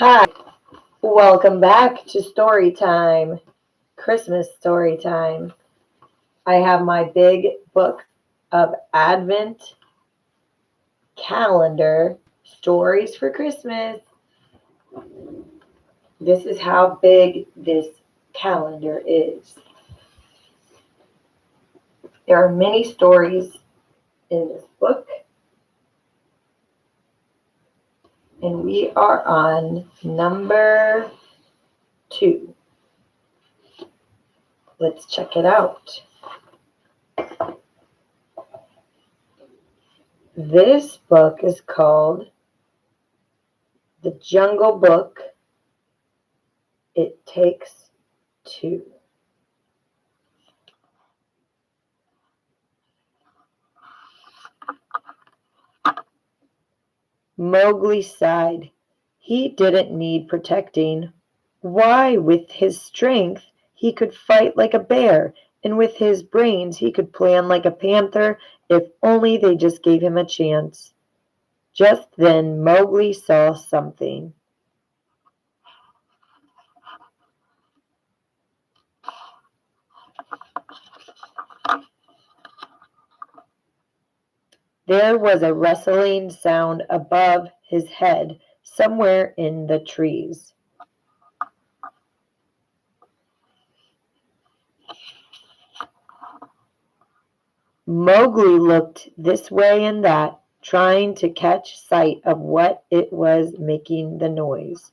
Hi, welcome back to story time, Christmas story time. I have my big book of Advent calendar stories for Christmas. This is how big this calendar is. There are many stories in this book, and we are on number 2. Let's check it out. This book is called The Jungle Book. It Takes Two. Mowgli sighed. He didn't need protecting. Why, with his strength, he could fight like a bear, and with his brains, he could plan like a panther if only they just gave him a chance. Just then, Mowgli saw something. There was a rustling sound above his head, somewhere in the trees. Mowgli looked this way and that, trying to catch sight of what it was making the noise.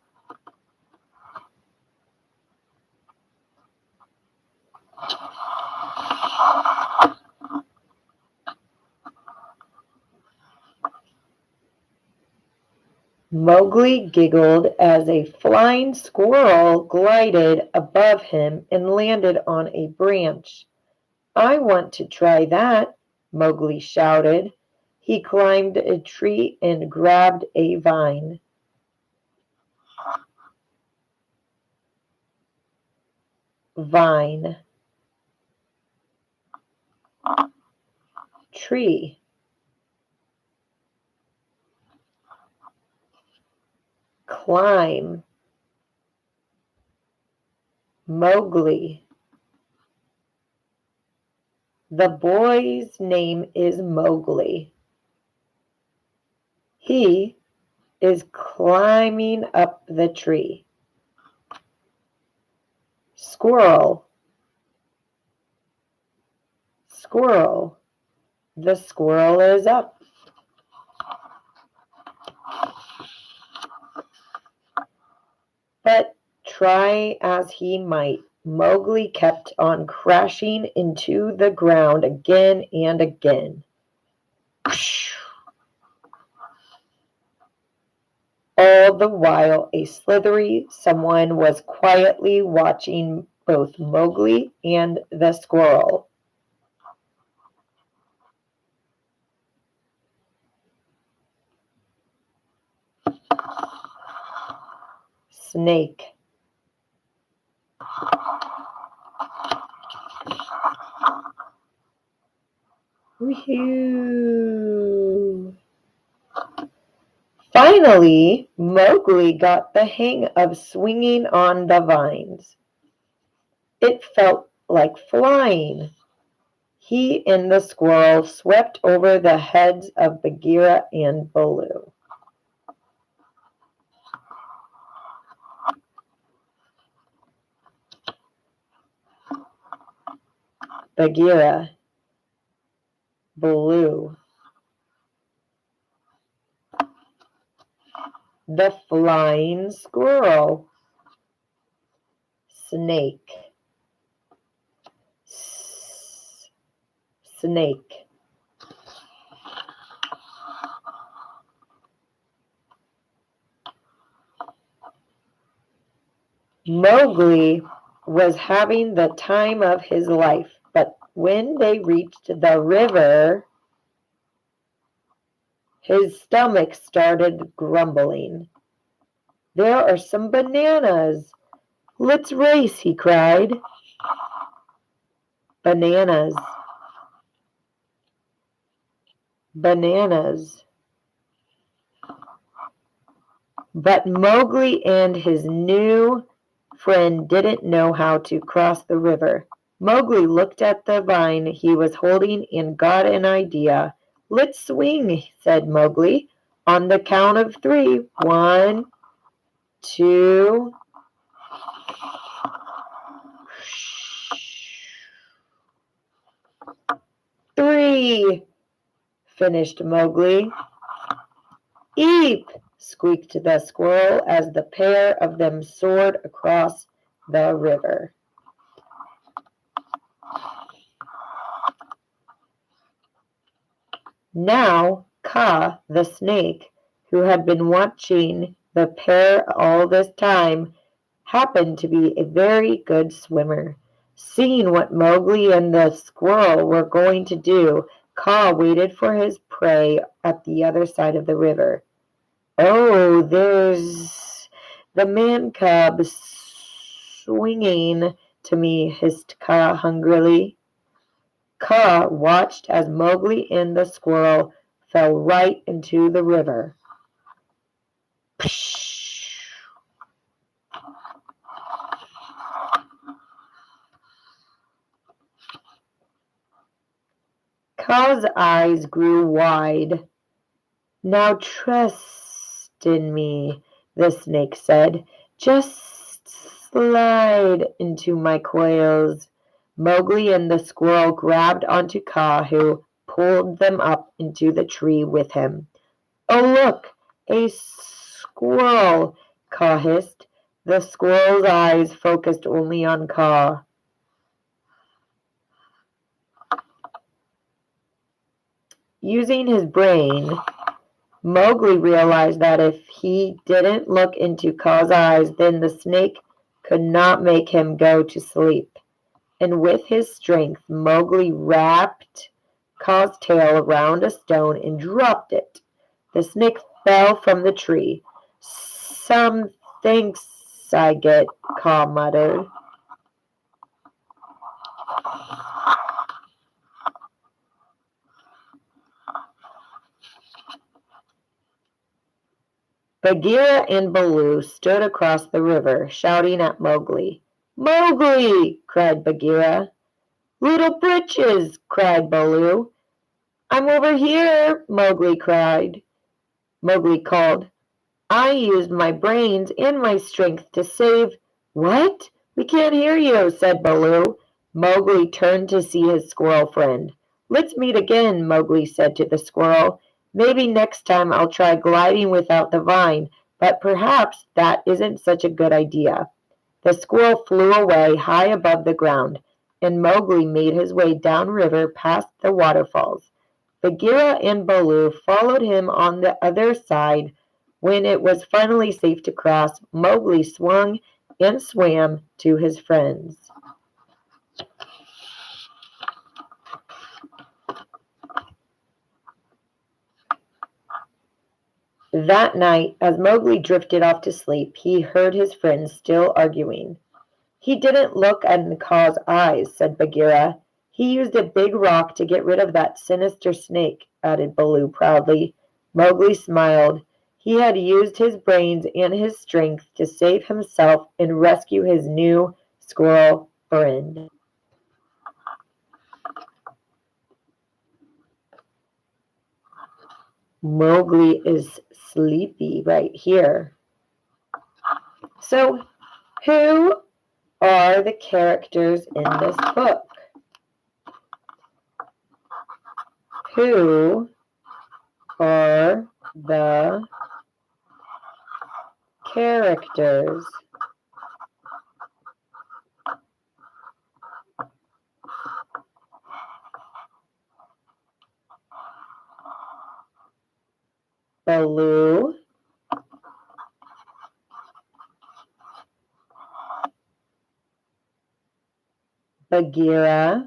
Mowgli giggled as a flying squirrel glided above him and landed on a branch. "I want to try that," Mowgli shouted. He climbed a tree and grabbed a vine. Vine. Tree. Climb. Mowgli. The boy's name is Mowgli. He is climbing up the tree. Squirrel. Squirrel. The squirrel is up. But try as he might, Mowgli kept on crashing into the ground again and again. All the while, a slithery someone was quietly watching both Mowgli and the squirrel. Snake. Whew. Finally, Mowgli got the hang of swinging on the vines. It felt like flying. He and the squirrel swept over the heads of Bagheera and Baloo. Bagheera, Baloo. The flying squirrel. Snake. Snake. Mowgli was having the time of his life, but when they reached the river, his stomach started grumbling. "There are some bananas. Let's race," he cried. Bananas. Bananas. But Mowgli and his new friend didn't know how to cross the river. Mowgli looked at the vine he was holding and got an idea. "Let's swing," said Mowgli. "On the count of three. 1, 2, 3," finished Mowgli. "Eep!" squeaked the squirrel as the pair of them soared across the river. Now Kaa, the snake, who had been watching the pair all this time, happened to be a very good swimmer. Seeing what Mowgli and the squirrel were going to do, Kaa waited for his prey at the other side of the river. "Oh, there's the man cub swinging to me," hissed Kaa hungrily. Kaa watched as Mowgli and the squirrel fell right into the river. Psh! Kaa's eyes grew wide. "Now trust in me," the snake said. "Just slide into my coils." Mowgli and the squirrel grabbed onto Kaa, who pulled them up into the tree with him. "Oh, look! A squirrel!" Kaa hissed. The squirrel's eyes focused only on Kaa. Using his brain, Mowgli realized that if he didn't look into Kaa's eyes, then the snake could not make him go to sleep. And with his strength, Mowgli wrapped Kaa's tail around a stone and dropped it. The snake fell from the tree. "Some thanks I get," Kaa muttered. Bagheera and Baloo stood across the river, shouting at Mowgli. "Mowgli!" cried Bagheera. "Little Britches!" cried Baloo. "I'm over here!" Mowgli called. "I used my brains and my strength to save—" "What? We can't hear you," said Baloo. Mowgli turned to see his squirrel friend. "Let's meet again," Mowgli said to the squirrel. "Maybe next time I'll try gliding without the vine, but perhaps that isn't such a good idea." The squirrel flew away high above the ground, and Mowgli made his way downriver past the waterfalls. Bagheera and Baloo followed him on the other side. When it was finally safe to cross, Mowgli swung and swam to his friends. That night, as Mowgli drifted off to sleep, he heard his friends still arguing. "He didn't look in Kaa's eyes," said Bagheera. "He used a big rock to get rid of that sinister snake," added Baloo proudly. Mowgli smiled. He had used his brains and his strength to save himself and rescue his new squirrel friend. Mowgli is sleepy right here. So, who are the characters in this book? Who are the characters? Baloo, Bagheera,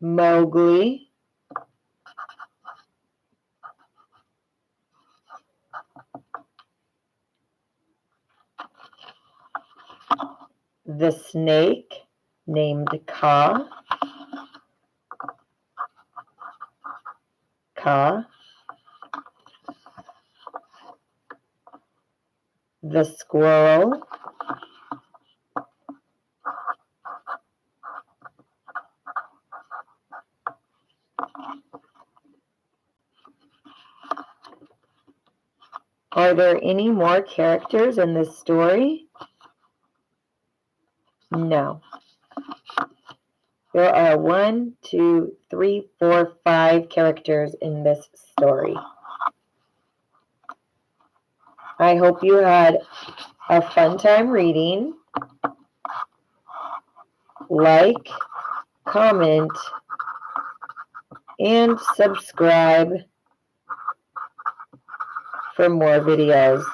Mowgli, the snake named Kaa, Ka, the squirrel, Are there any more characters in this story? No. There are 1, 2, 3, 4, 5 characters in this story. I hope you had a fun time reading. Like, comment, and subscribe for more videos.